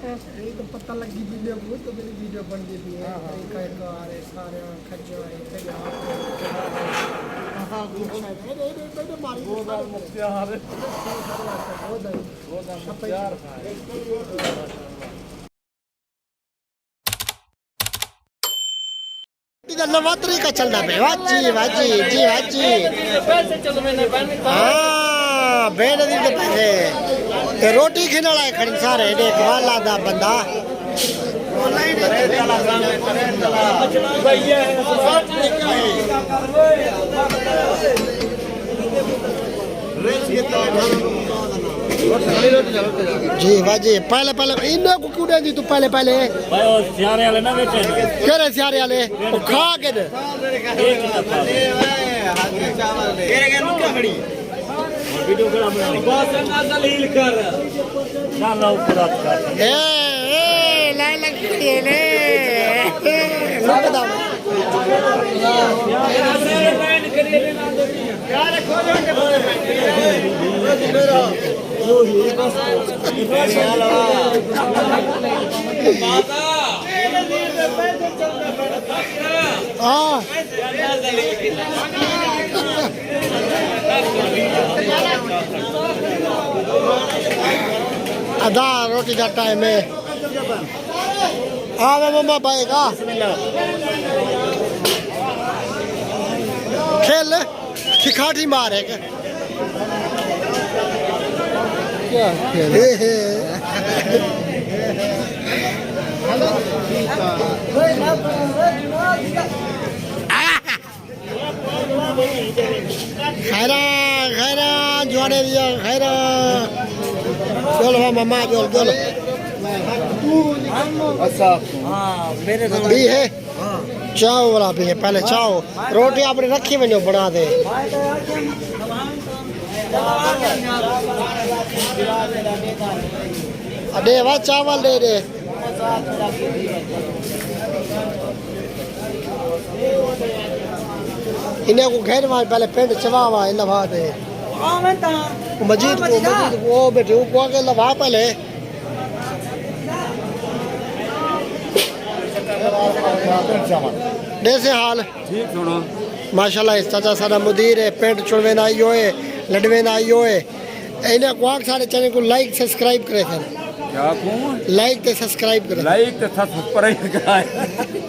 ये तो पता लगी वीडियो को तो मेरी वीडियो बन गई थी कई कार है सारे खज्जा है खज्जा हां ये मारी वो बार मुख्तियार है वो मुख्तियार इधर नवरात्रि का चलना है वाजी वाजी जी वाजी पैसे चल मैंने हां बेड दी के पैसे ते रोटी खाने वाला है खड़ी सारे देख वाला दा बंदा जी बाजी पहले पहले इन्हें को क्यों दी तू पहले पहले भाई वो सियारे वाले ना बेचे केरे सियारे वाले वो खा के दे तेरे के नुक्का खड़ी वीडियो करा बना बस ना दलील कर ना लो पूरा कर ए ले लगी खड़ी ले रुक दा यार बैन करिए ना दो यार खोलो के मेरा जो ही बस माता हां आधा रोटी का टाइम है हाँ मम्मा पाएगा खेल खिखाटी मार है क्या खेल खैरा खैरा जोड़े दिया खैरा चलो मम्मा चलो चलो मेरे भी है चाव वाला भी है पहले चाव रोटी आपने रखी बनो बना दे अरे वाह चावल दे दे इन्हें को घेर मार पहले पेंट चवा हुआ है लवा दे मजीद को वो बैठे वो आगे लवा पहले कैसे हाल ठीक छोड़ो माशाल्लाह इस चाचा सारा मुदीर है पेंट चुड़वे ना आइयो है लड़वे ना आइयो है इन्हें को सारे चैनल को लाइक सब्सक्राइब करे थे क्या कहूं लाइक ते सब्सक्राइब करे लाइक ते था ऊपर ही